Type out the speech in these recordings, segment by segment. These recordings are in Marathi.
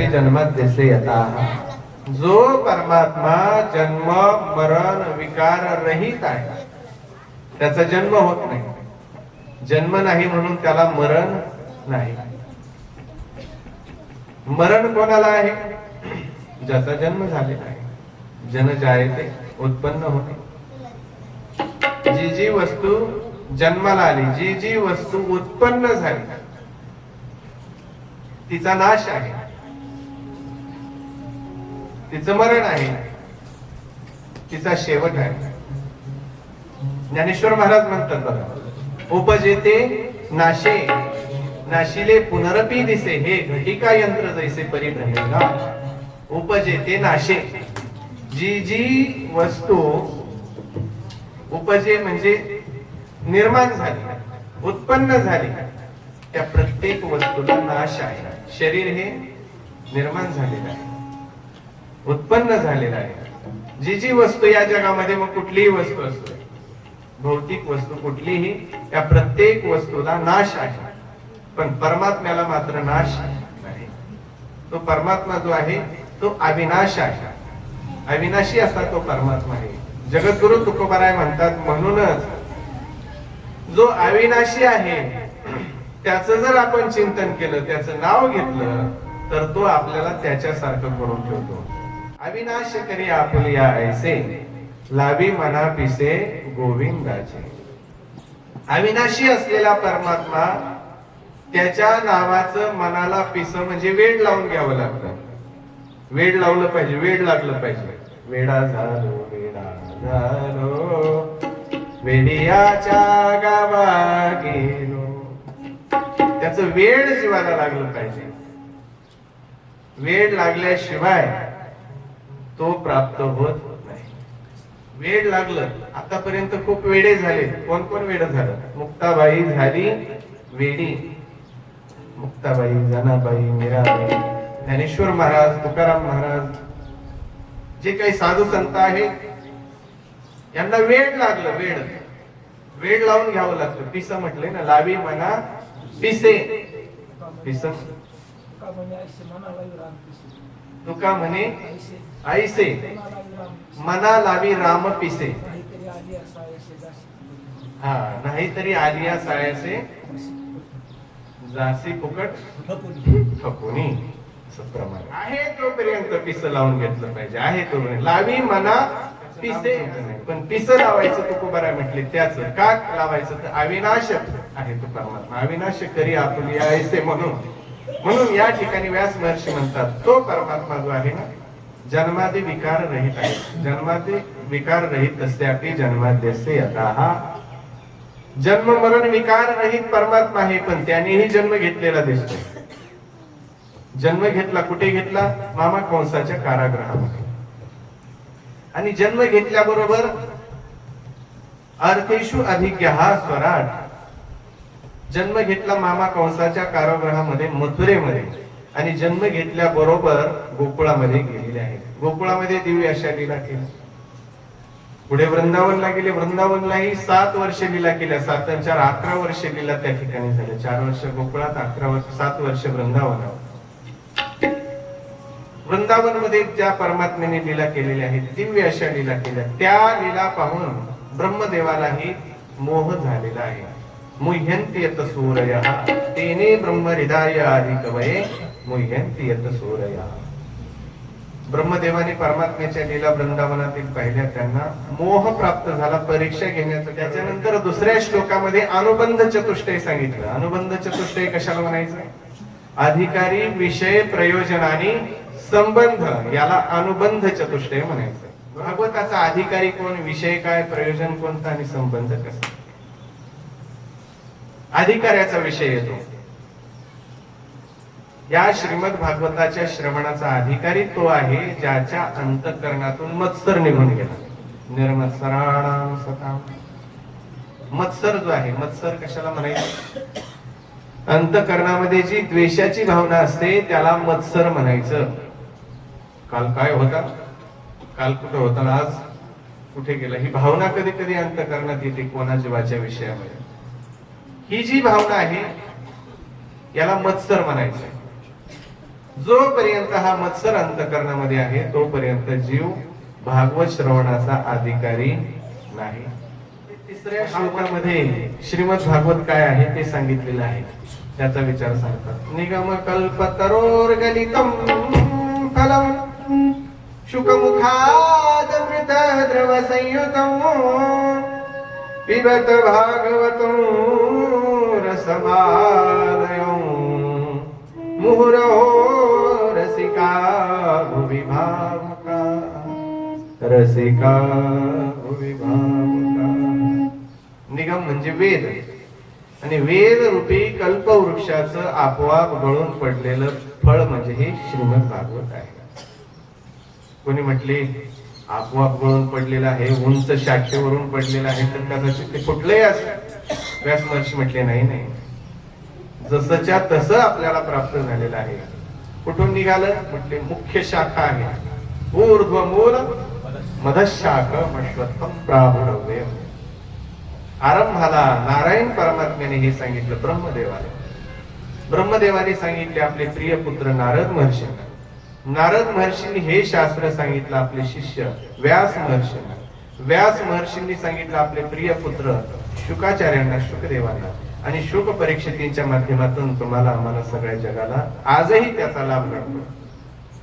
जन्माद्यसे यतः, जो परमात्मा जन्म मरण विकार रहित आहे त्याचा जन्म होत नाही. जन्म नाही म्हणून त्याला मरण नाही. मरण कोणाला आहे? ज्याचा जन्म झालेला आहे. जन जायते उत्पन्न होते. जी जी वस्तू जन्माला आली, जी जी वस्तू उत्पन्न झाली तिचा नाश आहे, तिचं मरण आहे, तिचा शेवट आहे. ज्ञानेश्वर महाराज म्हणतात बघा, उपजेते नाशे नाशिले पुनरपी दिसे, हे घटिका यंत्र जैसे परिभ्रमेगा. उपजेते नाशे, जी जी वस्तू उपजे म्हणजे निर्माण झाली, उत्पन्न झाली, त्या प्रत्येक वस्तूला नाश आहे. शरीर हे निर्माण झालेलं आहे, उत्पन्न झालेलं आहे. जी जी वस्तू या जगामध्ये, मग कुठलीही वस्तू असते, भौतिक वस्तू कुठलीही, त्या प्रत्येक वस्तूला नाश आहे. पण परमात्म्याला मात्र नाश नाही. तो परमात्मा जो आहे तो अविनाश आहे. अविनाशी असा तो परमात्मा आहे. जगद्गुरु तुकोबाराय म्हणतात, म्हणूनच जो अविनाशी आहे त्याचं जर आपण चिंतन केलं, त्याचं नाव घेतलं, तर तो आपल्याला त्याच्यासारखं करून ठेवतो. अविनाश करी आपुलिया ऐसे, लावी मना पिसे गोविंदाचे. अविनाशी असलेला परमात्मा, त्याच्या नावाचं मनाला पिस म्हणजे वेड लावून घ्यावं लागतं. वेड लावलं पाहिजे, वेड लागलं पाहिजे. वेडा झालो, वेडा झालो, वेडियाच्या गावा गेलो. त्याचं वेड जीवाला लागलं पाहिजे. वेड लागल्याशिवाय तो प्राप्त होत नाही. वेड लागलं. आतापर्यंत खूप वेडे झाले. कोण कोण वेड झालं? मुक्ताबाई झाली वेडी. मुक्ताबाई, जनाबाई, मीराबाई, ज्ञानेश्वर महाराज, तुकाराम महाराज, जे काही साधू संत आहेत, यांना वेड लागलं. वेड वेड लावून घ्यावं लागतं. पिस म्हटले ना, लावी मना पिसे. पिस तुका म्हणे ऐसे, मना लावी राम पिसे. हा, नाहीतरी आलिया सायासे, जासी फुकट ठकुनी. प्रमाणे आहे तोपर्यंत पिस लावून घेतलं पाहिजे. आहे तो लावी मना पिसे. पण पिस लावायचं तुकोबाराय म्हटले, त्याच का लावायचं? तर अविनाश आहे तो परमात्मा. अविनाश करी आपुलिया ऐसे. म्हणून या ठिकाणी व्यास महर्षी म्हणतात, तो परमात्मा जो आहे ना, जन्मादि विकार रहित आहे. जन्मादि विकार रहित असल्यापि जन्माद्यसे यतः. जन्म मरण विकार रहित परमात्मा आहे, पण त्यानेही जन्म घेतलेला दिसतो. जन्म घेतला, कुठे घेतला? मामा कंसाच्या कारागृहामध्ये. आणि जन्म घेतल्याबरोबर अर्थेषु अभिज्ञः स्वराट. जन्म घेतला मामा कंसाच्या कारागृहामध्ये, मथुरेमध्ये. आणि जन्म घेतल्याबरोबर गोकुळामध्ये गेलेले आहे. गोकुळामध्ये दिव्य अशा लीला केल्या. पुढे वृंदावनला गेले. वृंदावनलाही 7 वर्ष लीला केल्या. 7 आणि 4 11 वर्ष लीला त्या ठिकाणी झाल्या. 4 वर्ष गोकुळात, 7 वर्ष वृंदावनावर. वृंदावन मध्ये ज्या परमात्म्याने लीला केलेल्या आहेत, दिव्य अशा लीला केल्या, त्या लीला पाहून ब्रह्मदेवालाही मोह झालेला आहे. मुह्यन्ति यत सूरयः तेने ब्रह्म हृदय आदि कवये मुह्यन्ति यत सूरयः. ब्रह्मदेवाने परमात्म्याच्या लीला वृंदावनातील पाहिल्या, त्यांना मोह प्राप्त झाला. परीक्षा घेण्याचं. त्याच्यानंतर दुसऱ्या श्लोकामध्ये अनुबंध चतुष्टय सांगितलं. अनुबंध चतुष्टय कशाला म्हणायचं? अधिकारी, विषय, प्रयोजन आणि संबंध, याला अनुबंध चतुष्टय म्हणायचं. भागवताचा अधिकारी कोण, विषय काय, प्रयोजन कोणतं आणि संबंध कसा. अधिकाऱ्याचा विषय येतो. या श्रीमद भागवताच्या श्रवणाचा अधिकारी तो आहे ज्याच्या अंतःकरणातून मत्सर निघून गेला. निर्मत्सराणां सतां. मत्सर जो आहे, मत्सर कशाला म्हणायचं? अंतःकरणामध्ये जी द्वेषाची भावना असते त्याला मत्सर म्हणायचं. काल काय होता, काल कुठे होता, आज कुठे गेला, ही भावना कधी कधी अंतःकरणात येते कोणा जीवाच्या विषयामध्ये. ही जी भावना आहे याला मत्सर म्हणायचं. जोपर्यंत हा मत्सर अंतकरणामध्ये आहे तोपर्यंत जीव भागवत श्रवणाचा अधिकारी नाही. तिसऱ्या श्लोकामध्ये श्रीमद भागवत काय आहे ते सांगितलेलं आहे, त्याचा विचार सांगतात. निगम कल्पतरोर्गलितम फलम शुकमुखादमृत द्रव संयुतम पिबत भागवतं रसमालयं मुहुरहो रसिका भुवि भावुका रसिका भुवि भावुका. निगम म्हणजे वेद, आणि वेद रूपी कल्पवृक्षाचं आपोआप गळून पडलेलं फळ म्हणजे हे श्रीमद भागवत आहे. कोणी म्हटले आपोआप गळून पडलेलं आहे, उंच शाखेवरून पडलेलं आहे, तर कदाचित ते कुठलंही असं. व्यास महर्षी म्हटले नाही नाही, जसंच्या तसं आपल्याला प्राप्त झालेलं आहे. कुठून निघालं म्हटले मुख्य शाखा आहे, ऊर्ध्व मूल मधशाख मश्वत्थम प्राहुरव्य. आरंभाला नारायण परमात्म्याने हे सांगितलं ब्रह्मदेवाने सांगितले आपले प्रिय पुत्र नारद महर्षींना. नारद महर्षींनी हे शास्त्र सांगितलं आपले शिष्य व्यास महर्षींना. व्यास महर्षींनी सांगितलं आपले प्रिय पुत्र शुकाचार्यांना, शुकदेवांना, आणि शुक परीक्षितींच्या माध्यमातून तुम्हाला आम्हाला सगळ्या जगाला आजही त्याचा लाभ मिळतो.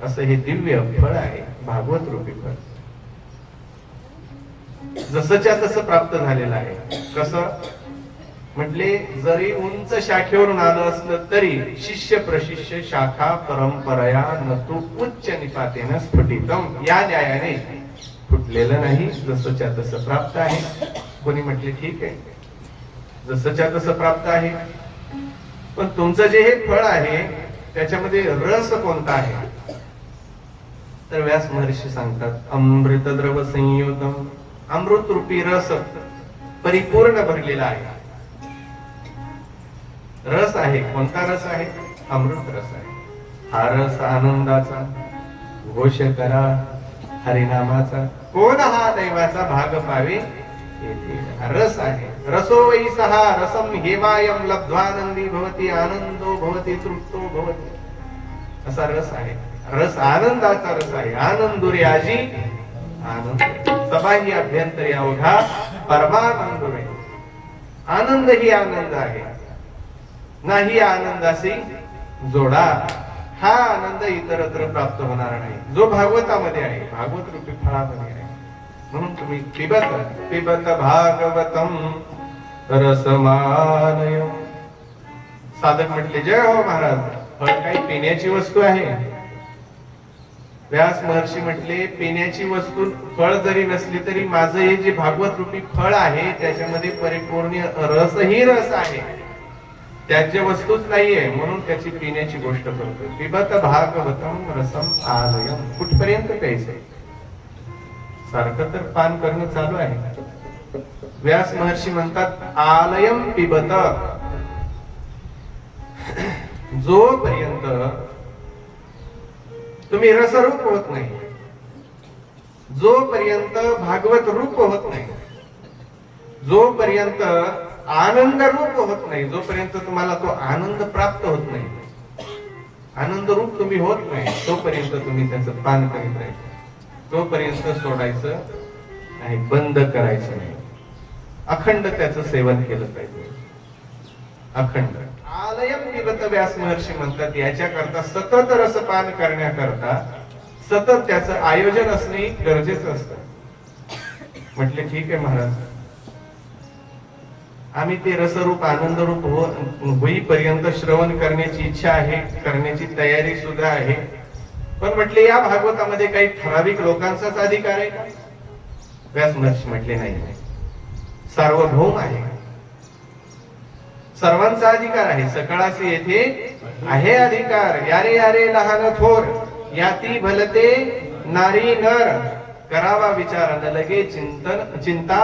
असं हे दिव्य फळ आहे भागवत रूपी फळ. जसंच्या तसं प्राप्त झालेलं आहे. कसं म्हटले, जरी उंच शाखेवरून आलं असलं तरी शिष्य प्रशिष्य शाखा परंपरया नतु उच्च निपातेन स्फुटितम, या न्यायाने फुटलेलं नाही, जसंच्या तसं प्राप्त आहे. कोणी म्हटले ठीक आहे, जसंच्या तसं प्राप्त आहे, पण तुमचं जे हे फळ आहे त्याच्यामध्ये रस कोणता आहे? तर व्यास महर्षी सांगतात अमृत द्रव संयुतम, अमृत रूपी रस परिपूर्ण भरलेला आहे. रस आहे, कोणता रस आहे? अमृत रस आहे. हा रस आनंदाचा, घोष करा हरिनामाचा, कोण हा दैवाचा भाग पावे येथे. रस आहे. रसो वै सहा रसम हेवायम लब्ध्वानंदी भवती आनंदो भवती तृप्तो भवती, असा रस आहे. रस आनंदाचा रस आहे. आनंदुरे आजी आनंद, सबाही अभ्यंतरी अवघा परमानंदुरे. आनंद ही आनंद आहे, नाही आनंदाशी जोडा. हा आनंद इतरत्र प्राप्त होणार नाही, जो भागवतामध्ये आहे, भागवत रूपी फळामध्ये आहे. म्हणून तुम्ही पिबत भागवतम रसमालय. साधक म्हटले जय हो महाराज, फळ काही पिण्याची वस्तू आहे? व्यास महर्षी म्हटले पिण्याची वस्तू फळ जरी नसली तरी माझं हे जे भागवत रूपी फळ आहे त्याच्यामध्ये परिपूर्ण रसही रस आहे, त्याची वस्तूच नाहीये, म्हणून त्याची पिण्याची गोष्ट करतो. पिबत भागवतम रसम आलयम. कुठपर्यंत प्यायचंय? सारखं तर पान करणं चालू आहे. व्यास महर्षी म्हणतात आलयम पिबत, जोपर्यंत तुम्ही रसरूप होत नाही, जोपर्यंत भागवत रूप होत नाही, जोपर्यंत आनंद रूप होत नाही, जोपर्यंत तुम्हाला तो आनंद प्राप्त होत नाही, आनंद रूप तुम्ही होत नाही, तोपर्यंत तुम्ही त्याचं पान करीत राहायचं. तोपर्यंत सोडायचं नाही, बंद करायचं नाही, अखंड त्याचं सेवन केलं पाहिजे. अखंड. आलयम पिबत व्यास महर्षी म्हणतात याच्याकरता सतत रसपान करण्याकरता सतत त्याचं आयोजन असणे गरजेचं असतं. म्हटले ठीक आहे महाराज, आम्ही ते रसरूप आनंदरूप होईपर्यंत श्रवण करण्याची इच्छा आहे, करण्याची तयारी सुद्धा आहे. पण म्हटले या भागवतामध्ये काही ठराविक लोकांचाच अधिकार आहे का? व्यास महर्षी म्हटले नाही, सार्वभौम आहे, सर्वांचा अधिकार आहे. सकळासी येथे आहे अधिकार. यारे यारे लहान थोर याती भलते नारी नर, करावा विचार न लगे चिंता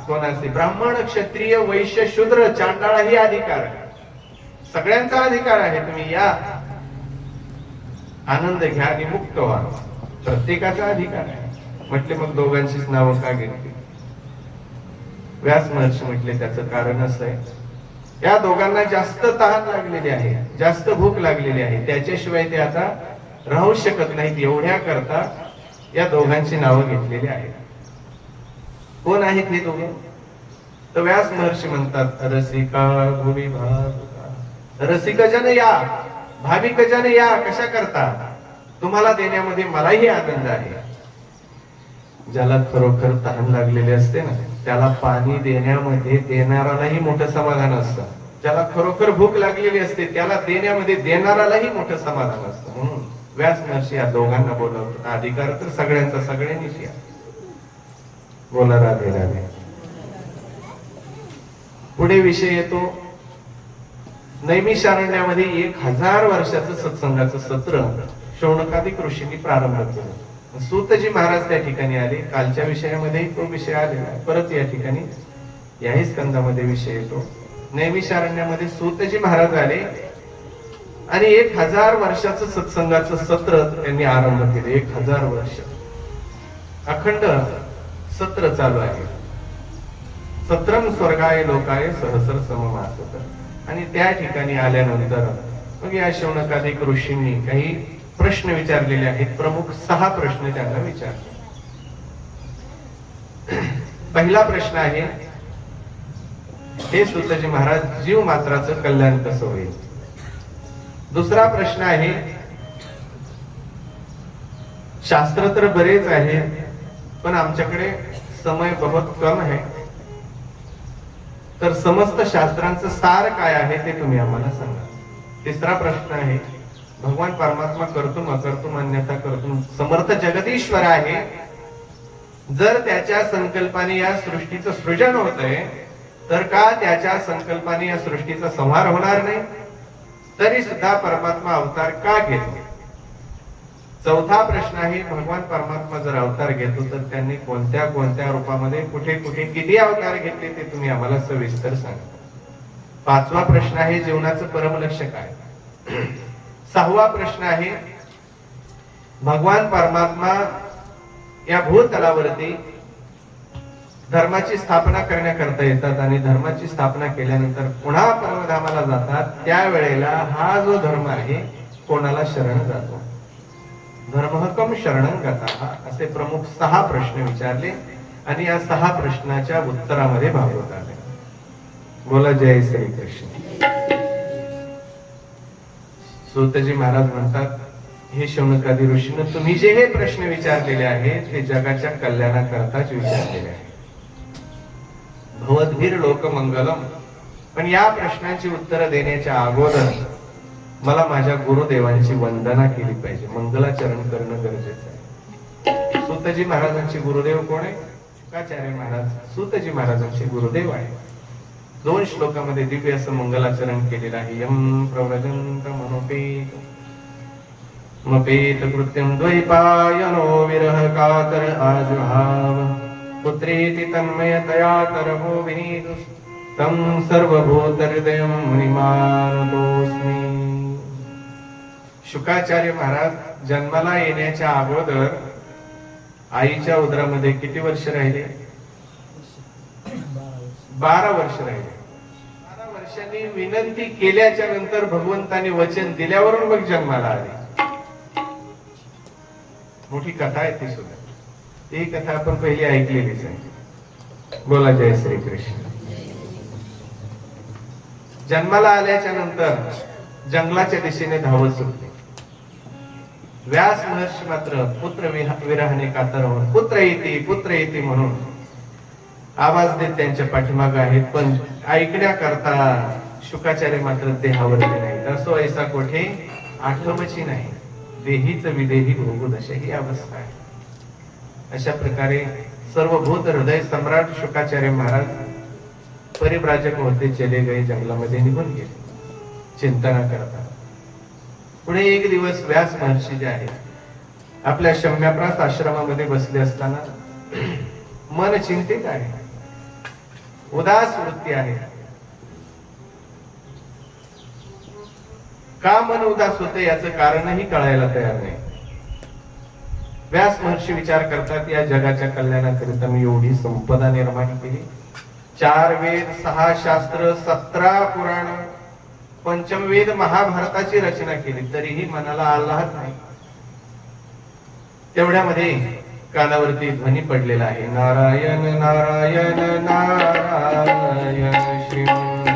कोणाचे. ब्राह्मण क्षत्रिय वैश्य शूद्र चांडाळ ही अधिकार, सगळ्यांचा अधिकार आहे. तुम्ही या आनंद घ्या आणि मुक्त व्हा, प्रत्येकाचा अधिकार आहे. म्हटले मग दोघांचीच नावं का घेतली? व्यास महर्षी म्हटले त्याचं कारण असं आहे, या दोघांना जास्त तहान लागलेली आहे, जास्त भूक लागलेली आहे, त्याच्याशिवाय ते आता राहू शकत नाहीत, एवढ्या करता या दोघांची नावं घेतलेली आहेत. कोण आहेत हे दोघं? तर व्यास महर्षी म्हणतात, रसिका भुवी भावुका. रसिक जन या, भाविक जन या. कशा करता? तुम्हाला देण्यामध्ये मलाही आनंद आहे. ज्याला खरोखर तहान लागलेली असते ना, त्याला पाणी देण्यामध्ये देणारालाही मोठं समाधान असतं. ज्याला खरोखर भूक लागलेली असते त्याला देण्यामध्ये देणारालाही मोठं समाधान असतं. म्हणून व्यास महर्षी या दोघांना बोलवतात. अधिकार तर सगळ्यांचा, सगळ्यांनीच या. बोला राधे राधे. पुढे विषय येतो नैमिषारण्यामध्ये 1000 वर्षाचं सत्संगाचं सत्र शौनकादिक ऋषींनी प्रारंभ केला. सूतजी महाराज त्या ठिकाणी आले. कालच्या विषयामध्ये तो विषय आलेला आहे. परत या ठिकाणी याही स्कंदामध्ये विषय येतो. नैमिषारण्यामध्ये सूतजी महाराज आले आणि 1000 वर्षाचं सत्संगाचं सत्र त्यांनी आरंभ केले. 1000 वर्ष अखंड सत्र चालू आहे. सत्रम स्वर्गाय लोकाय सहस्र सममासत. आणि त्या ठिकाणी आल्यानंतर मग या शौनकादिक ऋषींनी काही प्रश्न विचारलेले आहेत. प्रमुख 6 प्रश्न त्यांना विचारले. पहिला प्रश्न आहे, हे सूतजी महाराज, जीव मात्राचं कल्याण कसं होईल? दुसरा प्रश्न आहे, शास्त्र तर बरेच आहे पण आमच्याकडे समय बहुत कम है, तर समस्त शास्त्रांचं सार काय आहे ते तुम्ही आम्हाला सांगा. तिसरा प्रश्न आहे, भगवान परमात्मा कर्तुम अकर्तुम अन्यथा कर्तुम समर्थ जगदीश्वर आहे. जर त्याच्या संकल्पाने या सृष्टीचं सृजन होतंय तर का त्याच्या संकल्पाने या सृष्टीचा संहार होणार नाही? तरी सुद्धा परमात्मा अवतार का घेतो? चौथा प्रश्न आहे, भगवान परमात्मा जर अवतार घेतो तर त्यांनी कोणत्या कोणत्या रूपामध्ये कुठे कुठे किती अवतार घेतले ते तुम्ही आम्हाला सविस्तर सांगा. पाचवा प्रश्न आहे, जीवनाचं परमलक्ष काय? सहावा प्रश्न आहे, भगवान परमात्मा या भूतलावरती धर्माची स्थापना करण्याकरता येतात आणि धर्माची स्थापना केल्यानंतर पुन्हा परमधामाला जातात. त्यावेळेला हा जो धर्म आहे कोणाला शरण जातो? धर्महकम शरणं गतः असे प्रमुख 6 प्रश्न विचारले आणि या 6 प्रश्नाच्या उत्तरामध्ये भागवत आले. बोला जय श्री कृष्ण. सूतजी महाराज म्हणतात, हे शौनकादी ऋषींनो, तुम्ही जे हे प्रश्न विचारलेले आहेत ते जगाच्या कल्याणाकरताच विचारलेले आहेत. भवद्भिर लोकमंगलम. पण या प्रश्नांची उत्तरं देण्याच्या अगोदर मला माझ्या गुरुदेवांची वंदना केली पाहिजे, मंगलाचरण करणं गरजेचं आहे. सूतजी महाराजांचे गुरुदेव कोण आहे? शुकाचार्य महाराज सूतजी महाराजांचे गुरुदेव आहे. 2 श्लोकामध्ये दिव्य असं मंगलाचरण केलेलं आहे. यम प्रव्रजंत मनोपेत मपेत कृत्यं द्वैपायनो विरह कातर आजुहाव पुत्रेति तन्मयतया तरभो विनीतु तं सर्वभूत हृदयं मुनिमानतोस्मि. शुकाचार्य महाराज जन्माला येण्याच्या अगोदर आईच्या उदरामध्ये किती वर्ष राहिले? 12 वर्ष राहिले. 12 वर्षांनी विनंती केल्याच्या नंतर भगवंताने वचन दिल्यावरून मग जन्माला आले. मोठी कथा आहे ती सुद्धा. ती कथा आपण पहिली ऐकलेलीच आहे. बोला जय श्री कृष्ण. जन्माला आल्याच्या नंतर जंगलाच्या दिशेने धावत सुटले. व्यास महर्षी मात्र पुत्र विरहाने कातर पुत्र येते म्हणून आवाज देत त्यांच्या पाठीमागे आहेत, पण ऐकण्याकरता शुकाचार्य मात्र देहावरती नाही. असो ऐसा कोठे आठवची नाही, देहीच विदेही भोगू दशा ही अवस्था आहे. अशा प्रकारे सर्व भूत हृदय सम्राट शुकाचार्य महाराज परिव्राजक होते चले गए, जंगलामध्ये निघून गेले चिंतना करता. पुढे एक दिवस व्यास महर्षी जे आहेत आपल्या शम्याप्रास आश्रमामध्ये बसले असताना मन चिंतित आहे, उदास वृत्ती आहे. का मन उदास होते याचं कारणही कळायला तयार नाही. व्यास महर्षी विचार करतात, या जगाच्या कल्याणाकरिता मी एवढी संपदा निर्माण केली, 4 वेद 6 शास्त्र 17 पुराण 5 वेद महाभारताची रचना केली, तरीही मनाला आल्हाद नाही. तेवढ्यामध्ये कानावरती ध्वनी पडलेला आहे, नारायण नारायण नारायण श्रीमन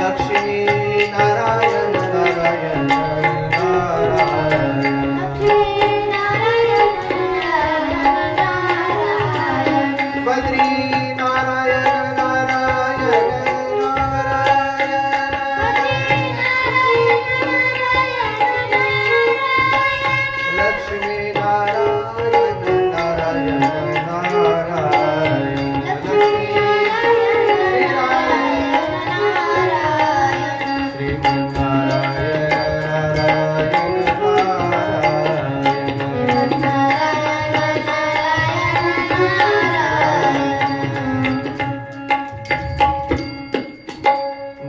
लक्ष्मी नारायण नारायण नारायण बद्री नारायण नारायण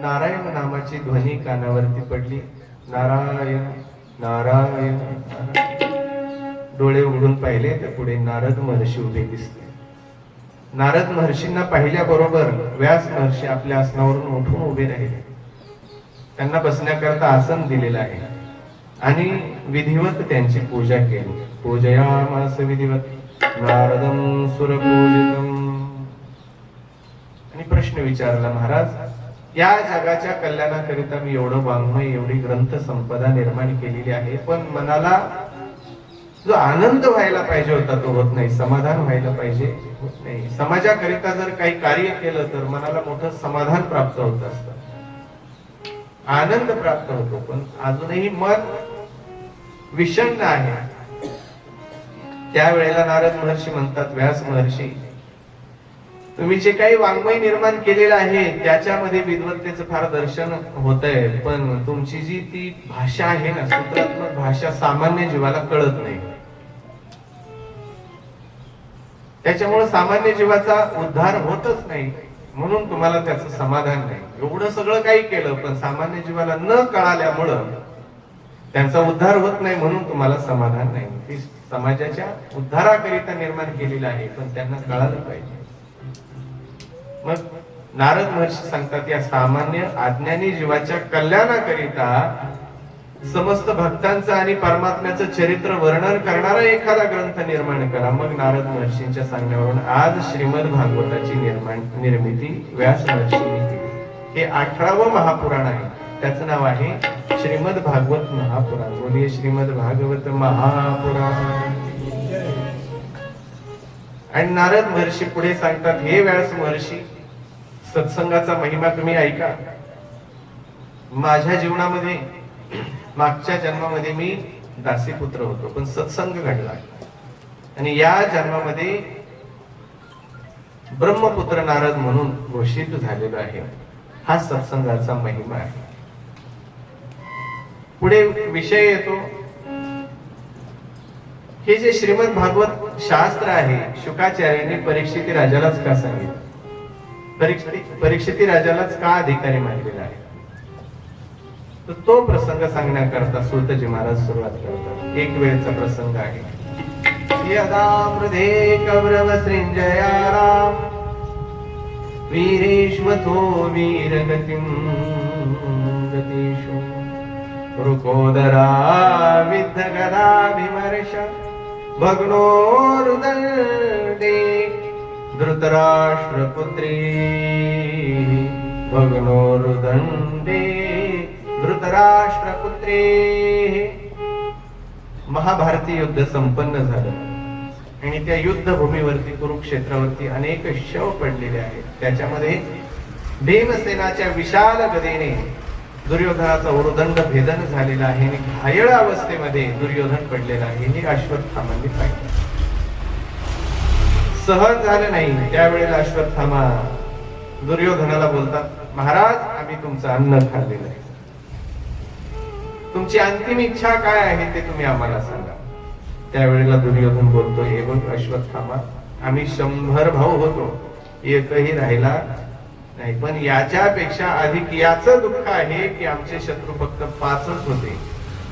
नारायण नामाची ध्वनी कानावरती पडली, नारायण नारायण नारायण. डोळे उघडून पाहिले तर पुढे नारद महर्षी उभे दिसले. नारद महर्षींना पाहिल्याबरोबर व्यास महर्षी आपल्या आसनावरून उठून उभे राहिले. त्यांना बसण्याकरता आसन दिलेलं आहे आणि विधिवत त्यांची पूजा केली. पूजयामास विधिवत नारदं सुरपूजितम्. आणि प्रश्न विचारला, महाराज या जगाच्या कल्याणाकरिता मी एवढं वाङ्मय, एवढी ग्रंथ संपदा निर्माण केलेली आहे, पण मनाला जो आनंद व्हायला पाहिजे होता तो होत नाही, समाधान व्हायला पाहिजे होत नाही. समाजाकरिता जर काही कार्य केलं तर मनाला मोठं समाधान प्राप्त होत असतं, आनंद प्राप्त होतो, पण अजूनही मन विषण्ण आहे. त्यावेळेला नारद महर्षी म्हणतात, व्यास महर्षी तुम्ही जे काही वाङ्मय निर्माण केलेलं आहे त्याच्यामध्ये विद्वत्तेचं फार दर्शन होत आहे, पण तुमची जी ती भाषा आहे ना, सूत्रात्मक भाषा सामान्य जीवाला कळत नाही. त्याच्यामुळे सामान्य जीवाचा उद्धार होतच नाही, म्हणून तुम्हाला त्याचं समाधान नाही. एवढं सगळं काही केलं पण सामान्य जीवाला न कळाल्यामुळं त्यांचा उद्धार होत नाही, म्हणून तुम्हाला समाधान नाही. ती समाजाच्या उद्धाराकरिता निर्माण केलेलं आहे, पण त्यांना कळालं पाहिजे. मग नारद महर्षी सांगतात, या सामान्य अज्ञानी जीवाच्या कल्याणाकरिता समस्त भक्तांचं आणि परमात्म्याचं चरित्र वर्णन करणारा एखादा ग्रंथ निर्माण करा. मग नारद महर्षींच्या सांगण्यावरून आज श्रीमद भागवताची निर्मिती व्यास महर्षींनी केली. हे 18वं महापुराण आहे, त्याचं नाव आहे श्रीमद भागवत महापुराण. बोलिये श्रीमद भागवत महापुराण. आणि नारद महर्षी पुढे सांगतात, हे व्यास महर्षी सत्संगाचा महिमा तुम्ही ऐका. माझ्या जीवनामध्ये मागच्या जन्मामध्ये मी दासीपुत्र होतो, पण सत्संग घडला आणि या जन्मामध्ये ब्रह्मपुत्र नारद म्हणून घोषित झालेला आहे. हा सत्संगाचा महिमा आहे. पुढे विषय येतो, हे जे श्रीमद भागवत शास्त्र आहे शुकाचार्यांनी परीक्षिती राजालाच का सांगितलं, परीक्षिती राजालाच का अधिकारी मानलेला आहे, तर तो प्रसंग सांगण्याकरता सुतजी महाराज सुरुवात करतात. एक वेळचा प्रसंग आहे. यदा मृधे कौरव सृंजयाराम वीरेश्वतो वीरगतिं गतीषु रुकोदरा विद्ध गदा विमर्श भग्नोरुदंडे धृतराष्ट्रपुत्री भग्नोरुदंडे धृतराष्ट्रपुत्री. महाभारती युद्ध संपन्न झालं आणि त्या युद्धभूमीवरती कुरुक्षेत्रावरती अनेक शव पडलेले आहेत. त्याच्यामध्ये भीमसेनाच्या विशाल गदेने दुर्योधनाचा उरुदंड भेदन झालेला आहे आणि घायल अवस्थेमध्ये दुर्योधन पडलेला आहे. हे अश्वत्थामांनी पाहिलं. सहन झालं नाही. त्यावेळेला अश्वत्थामा दुर्योधनाला बोलतात, महाराज आम्ही तुमचं अन्न खाल्लेलं आहे, तुमची अंतिम इच्छा काय आहे ते तुम्ही आम्हाला सांगा. त्यावेळेला दुर्योधन बोलतो, हे बघ अश्वत्थामा, आम्ही 100 भाऊ होतो, एकही राहिला नाही, पण याच्यापेक्षा अधिक याचं दुःख आहे की आमचे शत्रू फक्त 5च होते,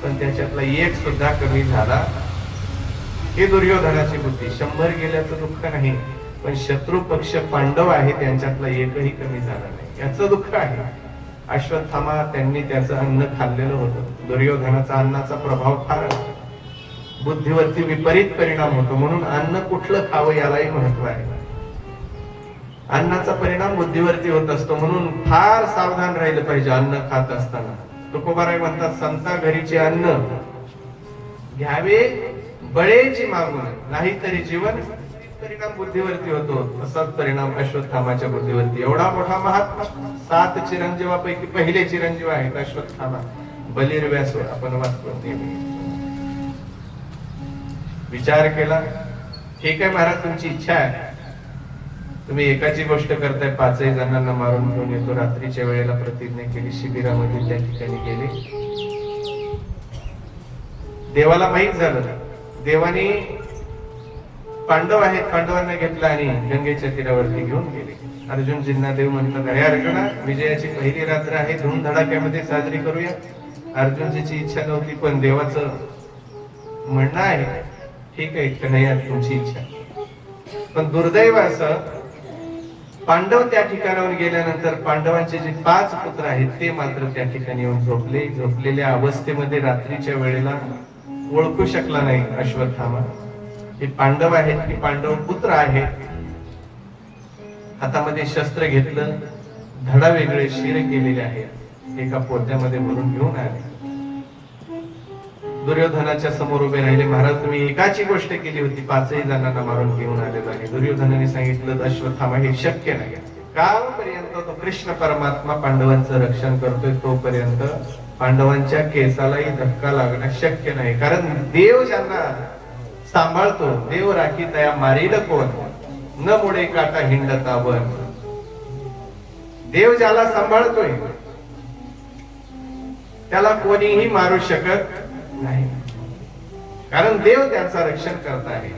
पण त्याच्यातला एक सुद्धा कमी झाला. हे दुर्योधनाची बुद्धी. 100 गेल्याचं दुःख नाही, पण शत्रू पक्ष पांडव आहे त्यांच्यातला एकही कमी झाला नाही, याचं दुःख आहे. अश्वत्थामा त्यांनी त्याचं अन्न खाल्लेलं होतं. दुर्योधनाचा अन्नाचा प्रभाव फार असतो, बुद्धीवरती विपरीत परिणाम होतो. म्हणून अन्न कुठलं खावं यालाही महत्व आहे. अन्नाचा परिणाम बुद्धीवरती होत असतो, म्हणून फार सावधान राहिलं पाहिजे अन्न खात असताना. तुकोबाराय म्हणतात, संता घरीचे अन्न घ्यावे बळेची मागून, नाहीतरी जीवन परिणाम बुद्धीवरती होतो. तसाच परिणाम अश्वत्थामाच्या बुद्धीवरती. एवढा मोठा महात्मा, 7 चिरंजीवापैकी पहिले चिरंजीव आहेत अश्वत्थामा. बलिर्व्यासूर आपण वाचतो नेहमी. विचार केला, ठीक आहे महाराज, तुमची इच्छा आहे, तुम्ही एकाची गोष्ट करताय, 5ही जणांना मारून घेऊन येतो. रात्रीच्या वेळेला प्रतिज्ञा केली, शिबिरामध्ये त्या ठिकाणी गेले. देवाला माहित झालं, देवाने पांडव आहेत, पांडवांना घेतलं आणि गंगेच्या तीरावरती घेऊन गेले. अर्जुनजींना देव म्हणतात, अरे अर्जुना, विजयाची पहिली रात्र आहे, धूमधडाक्यामध्ये साजरी करूया. अर्जुनजीची इच्छा नव्हती, पण देवाचं म्हणणं आहे, ठीक आहे, कन्हैया तुमची इच्छा. पण दुर्दैव असं, पांडव त्या ठिकाणावर गेल्यानंतर पांडवांचे जे 5 पुत्र आहेत ते मात्र त्या ठिकाणी येऊन झोपले. झोपलेल्या अवस्थेमध्ये रात्रीच्या वेळेला ओळखू शकला नाही अश्वत्थामा हे पांडव आहेत की पांडव पुत्र आहेत. हातामध्ये शस्त्र घेतलं, धडा वेगळे शिर केलेले आहेत, एका पोत्यामध्ये भरून घेऊन आले. दुर्योधनाच्या समोर उभे राहिले. महाराज, तुम्ही एकाची गोष्ट केली होती, 5ही जणांना मारून घेऊन आलेलो आहे. दुर्योधनाने सांगितलं, अश्वत्थामा हे शक्य नाही. कालपर्यंत तो कृष्ण परमात्मा पांडवांचं रक्षण करतोय, तोपर्यंत पांडवांच्या केसालाही धक्का लागणं शक्य नाही. कारण देव ज्यांना सांभाळतो, देव राखी तया मारील कोण, न मुडे काटा हिंडता वन. देव ज्याला सांभाळतोय त्याला कोणीही मारू शकत नाही, कारण देव त्यांचं रक्षण करत आहे.